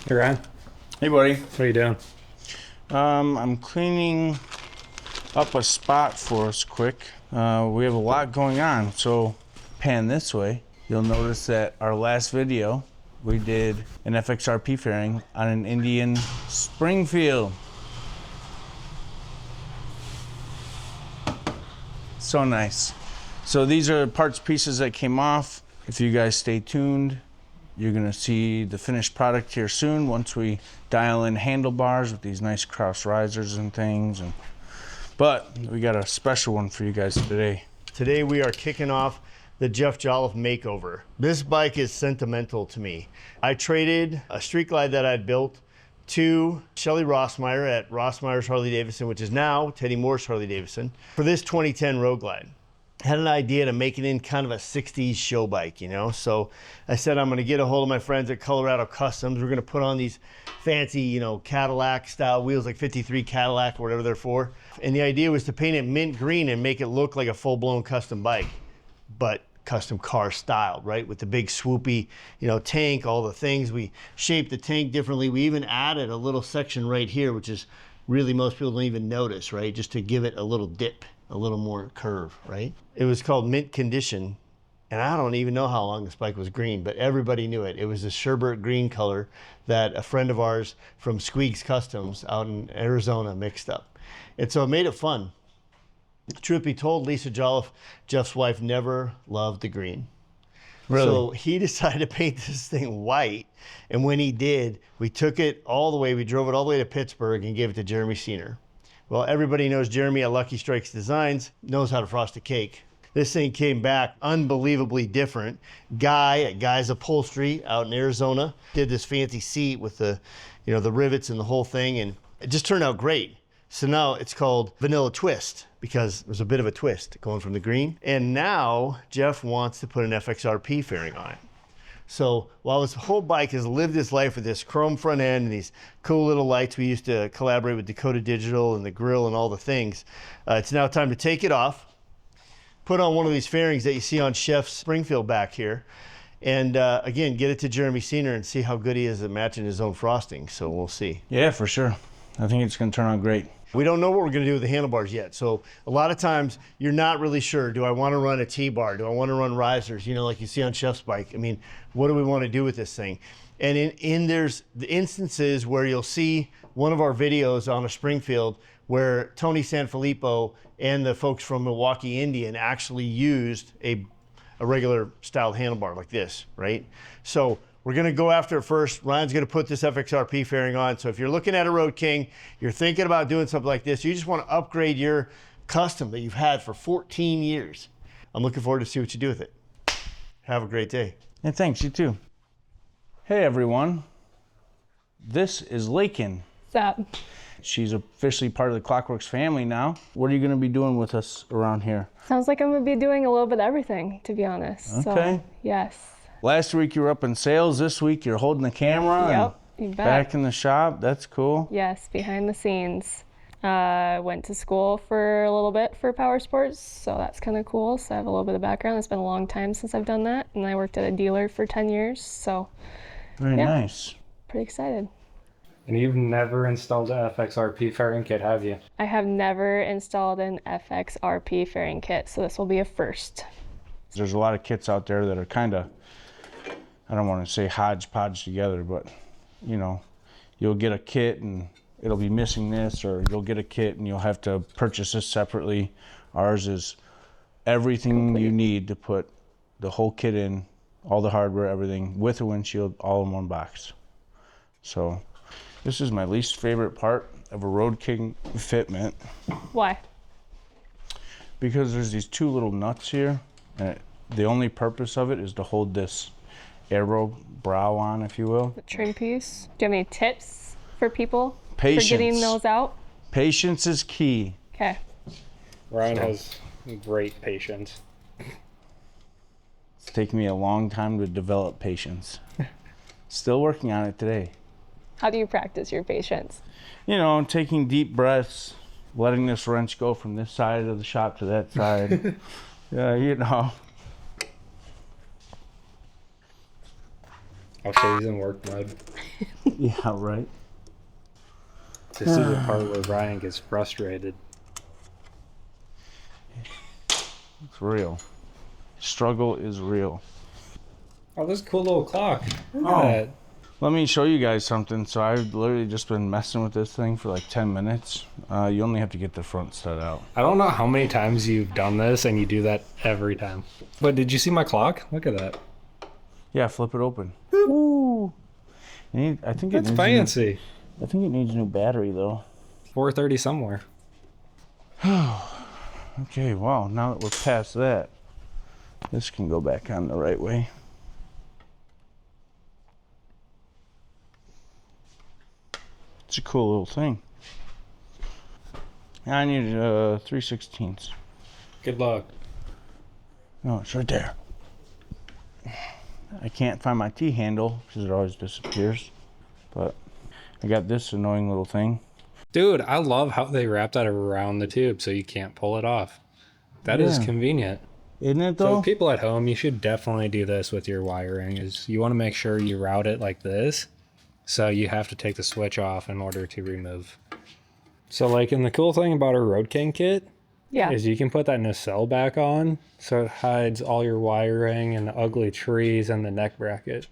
Hey, Ryan. Hey, buddy. What are you doing? I'm cleaning up a spot for us quick. We have a lot going on, so pan this way. You'll notice that our last video, we did an FXRP fairing on an Indian Springfield. So nice. So these are parts pieces that came off. If you guys stay tuned, you're gonna see the finished product here soon once we dial in handlebars with these nice cross risers and things. But we got a special one for you guys today. Today we are kicking off the Jeff Jolliffe Makeover. This bike is sentimental to me. I traded a Street Glide that I'd built to Shelly Rossmeyer at Rossmeyer's Harley Davidson, which is now Teddy Moore's Harley Davidson, for this 2010 Road Glide. Had an idea to make it in kind of a 60s show bike, you know? So I said, I'm gonna get a hold of my friends at Colorado Customs. We're gonna put on these fancy, you know, Cadillac style wheels, like 53 Cadillac or whatever they're for. And the idea was to paint it mint green and make it look like a full-blown custom bike, but custom car styled, right? With the big swoopy, you know, tank, all the things. We shaped the tank differently. We even added a little section right here, which is really most people don't even notice, right? Just to give it a little dip, a little more curve, right? It was called Mint Condition, and I don't even know how long this bike was green, but everybody knew it. It was a sherbet green color that a friend of ours from Squeaks Customs out in Arizona mixed up. And so it made it fun. Truth be told, Lisa Jolliffe, Jeff's wife, never loved the green. Really? So he decided to paint this thing white, and when he did, we took it all the way, we drove it all the way to Pittsburgh and gave it to Jeremy Seanor. Well, everybody knows Jeremy at LuckyStrike Designs knows how to frost a cake. This thing came back unbelievably different. Guy at Guy's Upholstery out in Arizona did this fancy seat with the, you know, the rivets and the whole thing, and it just turned out great. So now it's called Vanilla Twist because there's a bit of a twist going from the green. And now Jeff wants to put an FXRP fairing on it. So while this whole bike has lived its life with this chrome front end and these cool little lights, we used to collaborate with Dakota Digital and the grill and all the things. It's now time to take it off, put on one of these fairings that you see on Chef's Springfield back here, and again, get it to Jeremy Seanor and see how good he is at matching his own frosting. So we'll see. Yeah, for sure. I think it's gonna turn out great. We don't know what we're gonna do with the handlebars yet. So a lot of times you're not really sure. Do I wanna run a T-bar? Do I wanna run risers? You know, like you see on Chef's bike. I mean, what do we wanna do with this thing? And there's the instances where you'll see one of our videos on a Springfield where Tony Sanfilippo and the folks from Milwaukee Indian actually used a regular styled handlebar like this, right? So we're gonna go after it first. Ryan's gonna put this FXRP fairing on. So if you're looking at a Road King, you're thinking about doing something like this, you just wanna upgrade your custom that you've had for 14 years. I'm looking forward to see what you do with it. Have a great day. And thanks, you too. Hey everyone, this is Lakin. What's up? She's officially part of the Klock Werks family now. What are you gonna be doing with us around here? Sounds like I'm gonna be doing a little bit of everything, to be honest. Okay. So, yes. Last week you were up in sales, this week you're holding the camera Yep, and you bet. back in the shop. That's cool. Yes, behind the scenes. Went to school for a little bit for power sports, so that's kind of cool. So I have a little bit of background. It's been a long time since I've done that, and I worked at a dealer for 10 years, so Very yeah. nice. Pretty excited. And you've never installed an FXRP fairing kit, have you? I have never installed an FXRP fairing kit, so this will be a first. There's a lot of kits out there that are kind of, I don't want to say hodgepodge together, but you know, you'll get a kit and it'll be missing this, or you'll get a kit and you'll have to purchase this separately. Ours is everything Complete. you need to put the whole kit in, all the hardware, everything, with a windshield, all in one box. So this is my least favorite part of a Road King fitment Why? because there's these two little nuts here, and the only purpose of it is to hold this arrow brow on, if you will. The trim piece. Do you have any tips for people Patience. for getting those out? Patience is key. Okay. Ryan has great patience. It's taken me a long time to develop patience. Still working on it today. How do you practice your patience? You know, taking deep breaths, letting this wrench go from this side of the shop to that side. You know. I'll say he's in work mode. Yeah, right. This is the part where Ryan gets frustrated. It's real. Struggle is real. Oh, this cool little clock. Look Oh. at that. Let me show you guys something. So I've literally just been messing with this thing for like 10 minutes. You only have to get the front stud out. I don't know how many times you've done this and you do that every time. But did you see my clock? Look at that. Yeah, flip it open. Ooh. I think That's fancy. I think it needs a new battery though. 430 somewhere. Okay, well, now that we're past that, this can go back on the right way. It's a cool little thing. I need 3/16. Good luck. No, it's right there. I can't find my T-handle because it always disappears. But I got this annoying little thing. Dude, I love how they wrap that around the tube so you can't pull it off. That is Yeah. convenient. Isn't it So though? people at home, you should definitely do this with your wiring. Is you want to make sure you route it like this. So you have to take the switch off in order to remove. So like, and the cool thing about our Road King kit Yeah. is you can put that nacelle back on so it hides all your wiring and the ugly trees and the neck bracket.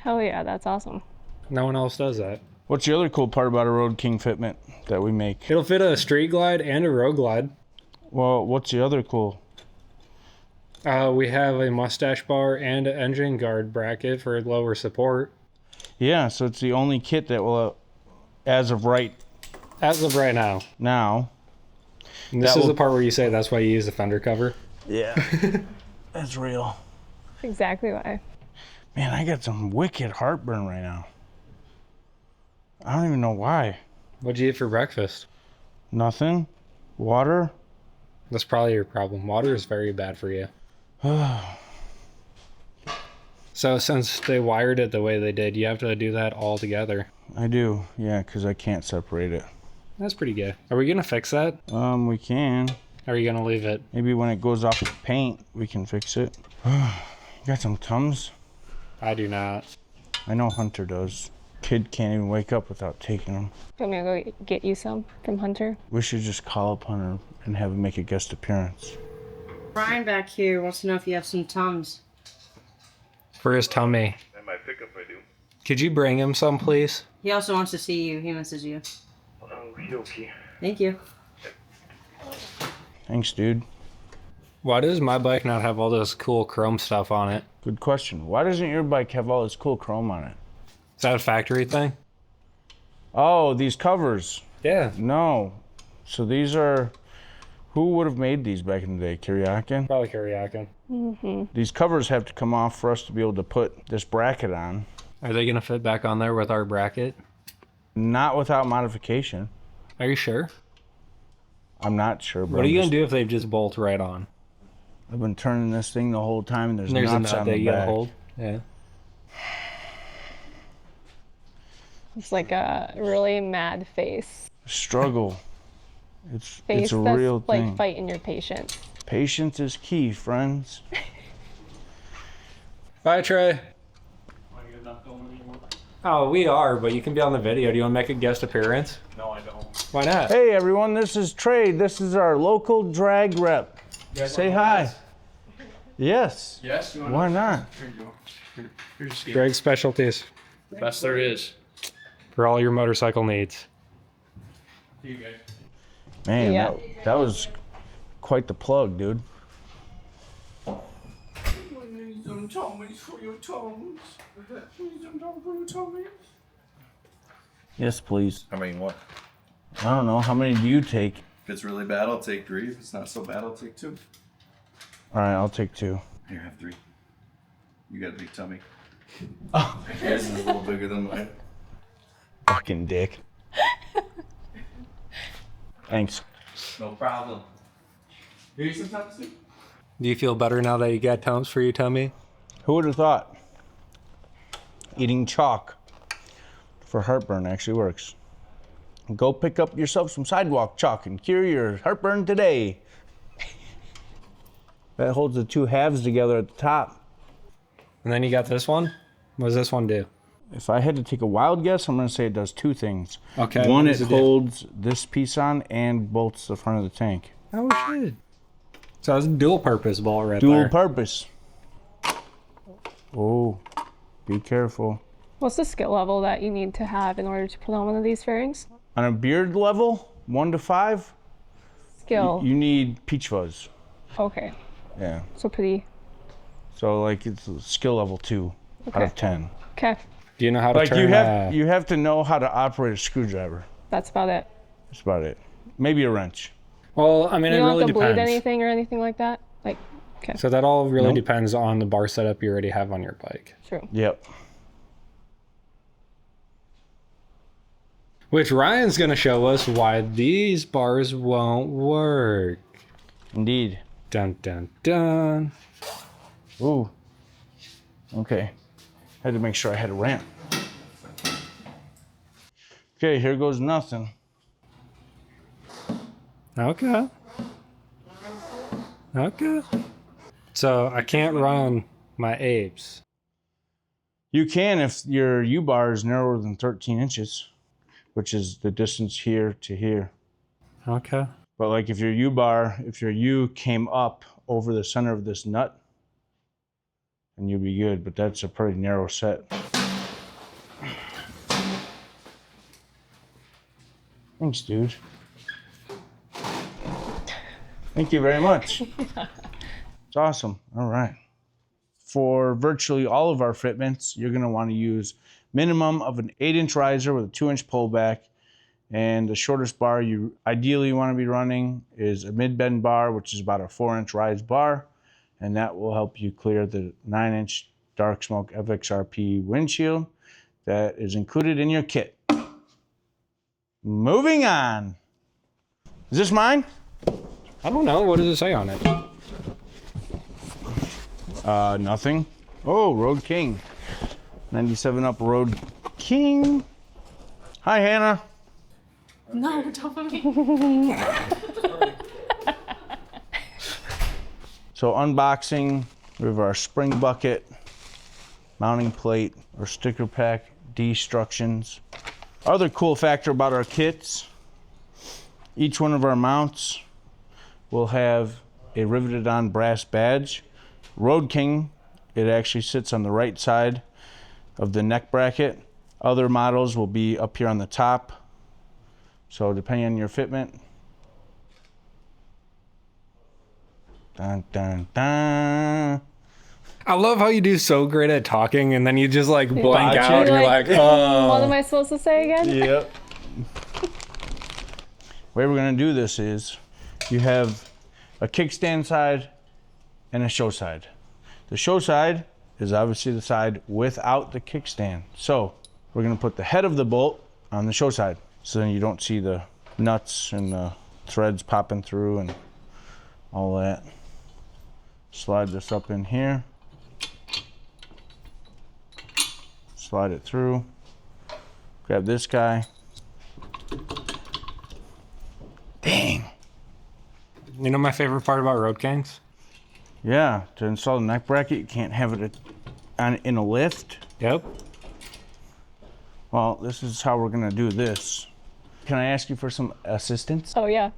Hell yeah, that's awesome. No one else does that. What's the other cool part about a Road King fitment that we make? It'll fit a street glide and a road glide. Well, what's the other cool? We have a mustache bar and an engine guard bracket for lower support. Yeah, so it's the only kit that will, as of right As of right now. now. And this That is will- the part where you say that's why you use the fender cover. Yeah. That's real. That's exactly why. Man, I got some wicked heartburn right now. I don't even know why. What'd you eat for breakfast? Nothing. Water. That's probably your problem. Water is very bad for you. So since they wired it the way they did, you have to do that all together. I do. Yeah, because I can't separate it. That's pretty good. Are we gonna fix that? We can. Or are you gonna leave it? Maybe when it goes off the paint, we can fix it. Got some Tums? I do not. I know Hunter does. Kid can't even wake up without taking them. You want me to go get you some from Hunter? We should just call up Hunter and have him make a guest appearance. Brian back here wants to know if you have some Tums. For his tummy. At my pickup, I do. Could you bring him some, please? He also wants to see you. He misses you. Okie Thank you. Thanks, dude. Why does my bike not have all this cool chrome stuff on it? Good question. Why doesn't your bike have all this cool chrome on it? Is that a factory thing? Oh, these covers. Yeah. No. So these are... Who would have made these back in the day? Kiriakin? Probably Kiriakin. These covers have to come off for us to be able to put this bracket on. Are they gonna fit back on there with our bracket? Not without modification. Are you sure? I'm not sure, but What are you gonna do if they just bolt right on? I've been turning this thing the whole time and there's, And there's a nuts nut on that the you gotta back. hold. Yeah. It's like a really mad face. Struggle. Face it's a that's real like thing. fighting your patience. Patience is key, friends. Bye, Trey. Oh, we are, but you can be on the video. Do you want to make a guest appearance? No, I don't. Why not? Hey everyone, this is Trey. This is our local drag rep. Say hi. Yes. Yes, you want Why not? Greg's specialties the best there is. for all your motorcycle needs. You guys. Man, Yeah. that was quite the plug, dude. Some tummies for your tongues. Some tongues for your tummies. Yes, please. I mean, what? I don't know. How many do you take? If it's really bad, I'll take 3. If it's not so bad, I'll take 2. All right, I'll take 2. Here, have 3. You got a big tummy. Oh, yours is a little bigger than mine. Fucking dick. Thanks. No problem. Here's some Tums too. Do you feel better now that you got Tums for your tummy? Who would have thought? Eating chalk for heartburn actually works. Go pick up yourself some sidewalk chalk and cure your heartburn today. That holds the two halves together at the top. And then you got this one? What does this one do? If I had to take a wild guess, I'm going to say it does two things. Okay. One, what it does do? holds this piece on and bolts the front of the tank. Oh shit. So it's a dual purpose bolt right Dual there. purpose. Oh, be careful. What's the skill level that you need to have in order to put on one of these fairings? On a beard level, 1 to 5, Skill. you need peach fuzz. Okay. Yeah. So pretty. So like it's a skill level 2 out Okay. of 10. Okay. Do you know how to Like turn you have to know how to operate a screwdriver. That's about it. That's about it. Maybe a wrench. Well, I mean, You it don't really have to bleed depends. anything or anything like that? Like, okay. So that all really Nope. depends on the bar setup you already have on your bike. True. Yep. Which Ryan's going to show us why these bars won't work. Indeed. Dun, dun, dun. Ooh. Okay. Had to make sure I had a ramp. Okay, here goes nothing. Okay. Okay. So I can't run my apes. You can if your U-bar is narrower than 13 inches, which is the distance here to here. Okay. But like if your U came up over the center of this nut, then you'd be good, but that's a pretty narrow set. Thanks, dude. Thank you very much. It's awesome. All right. For virtually all of our fitments, you're going to want to use minimum of an 8-inch riser with a 2-inch pullback. And the shortest bar you ideally want to be running is a mid-bend bar, which is about a 4-inch rise bar. And that will help you clear the 9-inch dark smoke FXRP windshield that is included in your kit. Moving on. Is this mine? I don't know. What does it say on it? Nothing. Oh, Road King. 97 up Road King. Hi, Hannah. No, don't put me. So unboxing, we have our spring bucket, mounting plate, our sticker pack, destructions. Other cool factor about our kits, each one of our mounts will have a riveted on brass badge. Road King, it actually sits on the right side of the neck bracket. Other models will be up here on the top. So depending on your fitment. Dun, dun, dun. I love how you do so great at talking and then you just like blank Botch out. it. You're like, oh. What am I supposed to say again? Yep. way we're gonna do this is you have a kickstand side and a show side. The show side is obviously the side without the kickstand. So we're gonna put the head of the bolt on the show side. So then you don't see the nuts and the threads popping through and all that. Slide this up in here. Slide it through. Grab this guy. Dang. You know my favorite part about Road Kings? Yeah, to install the neck bracket, you can't have it in a lift. Yep. Well, this is how we're gonna do this. Can I ask you for some assistance? Oh, yeah.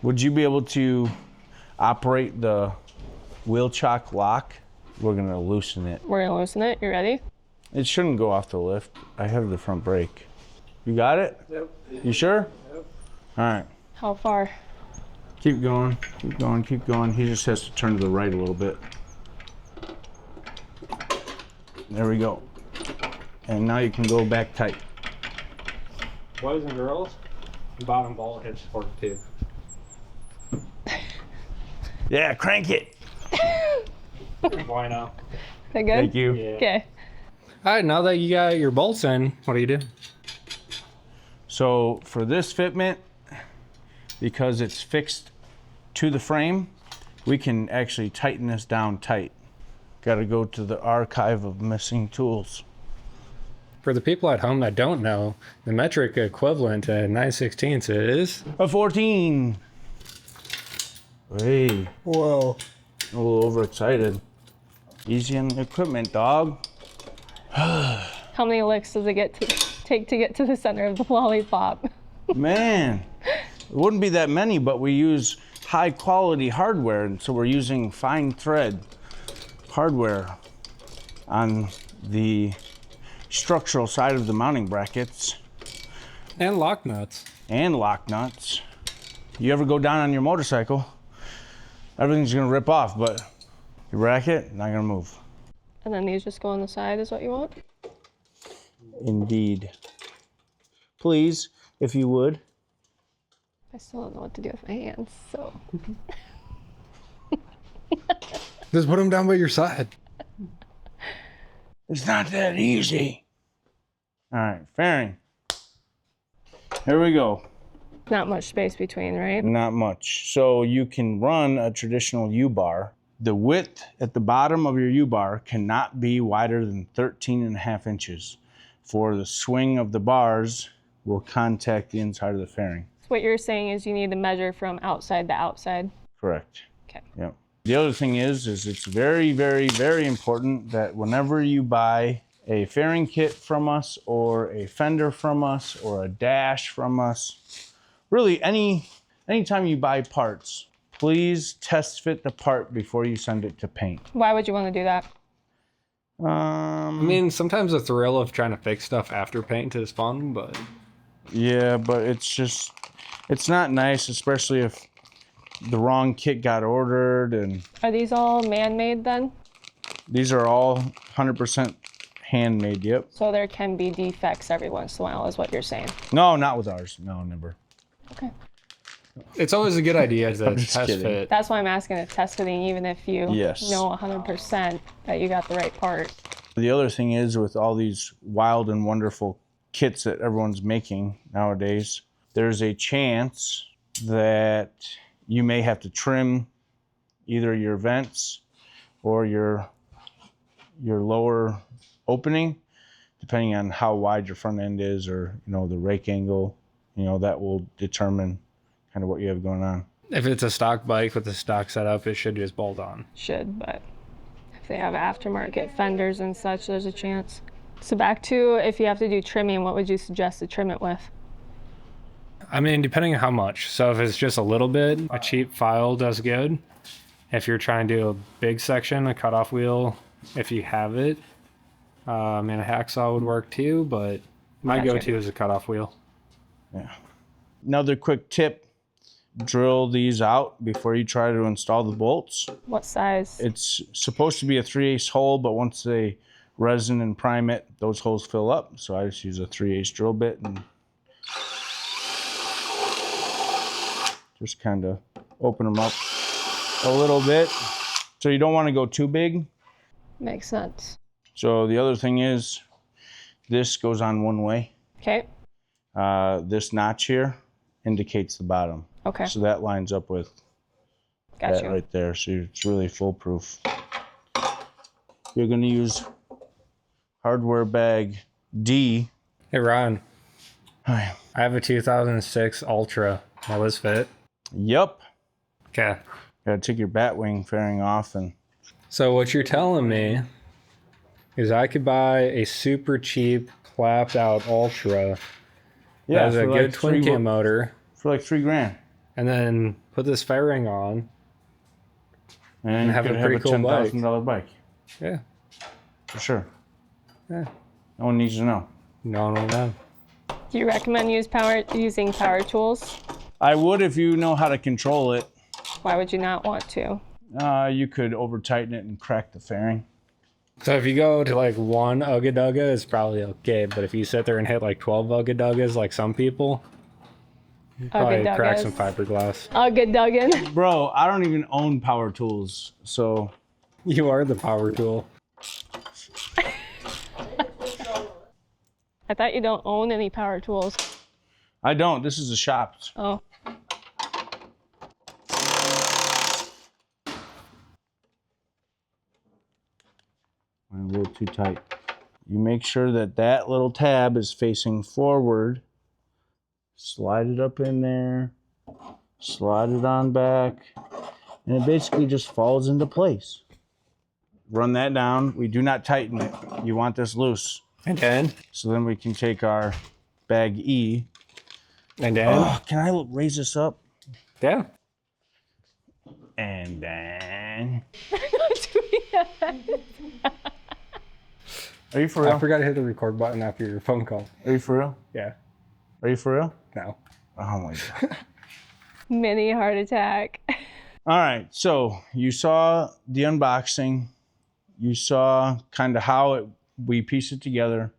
Would you be able to operate the wheel chock lock? We're gonna loosen it. We're gonna loosen it. You ready? It shouldn't go off the lift. I have the front brake. You got it? Yep. You sure? Yep. All right. How far? Keep going, keep going, keep going. He just has to turn to the right a little bit. There we go. And now you can go back tight. Boys and girls, bottom bolt hits 42. Yeah, crank it. Why not? Is that good? Thank you. Yeah. Okay. All right, now that you got your bolts in, what do you do? So for this fitment, because it's fixed to the frame, we can actually tighten this down tight. Got to go to the archive of missing tools. For the people at home that don't know, the metric equivalent to 9/16 is... A 14. Hey, Whoa. a little overexcited. Easy on the equipment, dog. How many licks does it take to get to the center of the lollipop? Man, it wouldn't be that many, but we use high quality hardware, and so we're using fine thread hardware on the structural side of the mounting brackets. And lock nuts. And lock nuts. You ever go down on your motorcycle, everything's gonna rip off, but you rack it, not gonna move. And then these just go on the side is what you want? Indeed. Please, if you would. I still don't know what to do with my hands, so. Just put them down by your side. It's not that easy. All right, fairing. Here we go. Not much space between, right? Not much. So you can run a traditional U-bar. The width at the bottom of your U-bar cannot be wider than 13.5 inches. For the swing of the bars will contact the inside of the fairing. So what you're saying is you need to measure from outside to outside? Correct. Okay. Yep. The other thing is it's very, very, very important that whenever you buy a fairing kit from us or a fender from us or a dash from us, really anytime you buy parts, please test fit the part before you send it to paint. Why would you want to do that? I mean, sometimes the thrill of trying to fix stuff after paint is fun, but... Yeah, but it's not nice, especially if the wrong kit got ordered. And Are these all man-made then? these are all 100% handmade, yep. So there can be defects every once in a while is what you're saying? No, not with ours. No, never. Okay. It's always a good idea to just test kidding. fit. That's why I'm asking if test fitting, even if you Yes. know 100% that you got the right part. The other thing is with all these wild and wonderful kits that everyone's making nowadays, there's a chance that you may have to trim either your vents or your lower opening, depending on how wide your front end is, or the rake angle. That will determine kind of what you have going on. If it's a stock bike with a stock setup, it should just bolt on. Should, but if they have aftermarket fenders and such, there's a chance. So back to if you have to do trimming, what would you suggest to trim it with? I mean, depending on how much. So if it's just a little bit, a cheap file does good. If you're trying to do a big section, a cutoff wheel, if you have it, I mean, a hacksaw would work too, but my Gotcha. go-to is a cutoff wheel. Yeah. Another quick tip, drill these out before you try to install the bolts. What size? It's supposed to be a 3/8 hole, but once they resin and prime it, those holes fill up. So I just use a 3/8 drill bit and just kind of open them up a little bit. So you don't want to go too big. Makes sense. So the other thing is, this goes on one way. Okay. This notch here indicates the bottom. Okay. So that lines up with Got that you. right there. So it's really foolproof. You're going to use hardware bag D. Hey, Ron, Hi. I have a 2006 Ultra. Will this fit? Yep. Okay. Got to take your bat wing fairing off and So what you're telling me is I could buy a super cheap clapped out Ultra that has a for good like twin cam motor, for like $3,000, and then put this fairing on. and have you a could pretty have cool bike. $10,000 bike Yeah. for sure. Yeah. No one needs to know. No. Do you recommend using power tools? I would if you know how to control it. Why would you not want to? You could over tighten it and crack the fairing. So if you go to like one Ugga Dugga, it's probably okay. But if you sit there and hit like 12 Ugga Duggas like some people, you probably crack some fiberglass. Ugga Duggan. Bro, I don't even own power tools, so You are the power tool. I thought you don't own any power tools. I don't. This is a shop. Oh. A little too tight. You make sure that that little tab is facing forward. Slide it up in there. Slide it on back. And it basically just falls into place. run that down. We do not tighten it. You want this loose. And then? So then we can take our bag E. And then? Oh, can I raise this up? Yeah. And then... Are you for real? I forgot to hit the record button after your phone call. Are you for real? Yeah. Are you for real? No. Oh my God. Mini heart attack. All right, so you saw the unboxing. You saw kind of how we piece it together.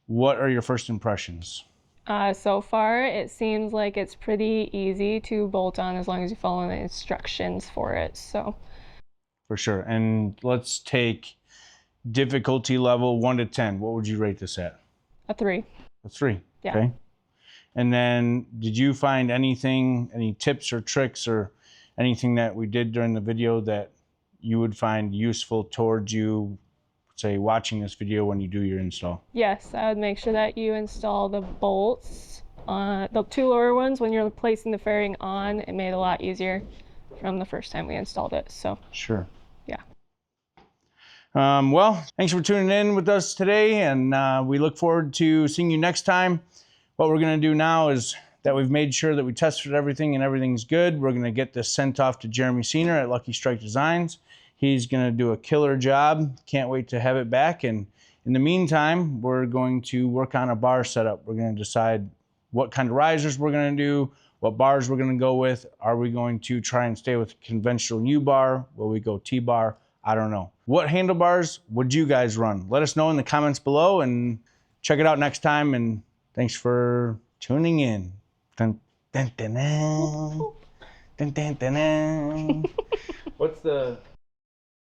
What are your first impressions? So far, it seems like it's pretty easy to bolt on as long as you follow the instructions for it. So, For sure. And let's take difficulty level 1 to 10. What would you rate this at? a 3. A 3. Yeah. Okay. And then did you find anything, any tips or tricks or anything that we did during the video that you would find useful towards you, say, watching this video when you do your install? Yes, I would make sure that you install the bolts, the 2 lower ones when you're placing the fairing on. It made it a lot easier from the first time we installed it. So, Sure. yeah. Well, thanks for tuning in with us today, and we look forward to seeing you next time. What we're going to do now is that we've made sure that we tested everything and everything's good. We're going to get this sent off to Jeremy Seanor at LuckyStrike Designs. He's going to do a killer job. Can't wait to have it back. And in the meantime, we're going to work on a bar setup. We're going to decide what kind of risers we're going to do, what bars we're going to go with. Are we going to try and stay with conventional U-bar? Will we go T-bar? I don't know. What handlebars would you guys run? Let us know in the comments below, and check it out next time. And thanks for tuning in. Dun, dun, dun, dun. Dun, dun, dun, dun. What's the...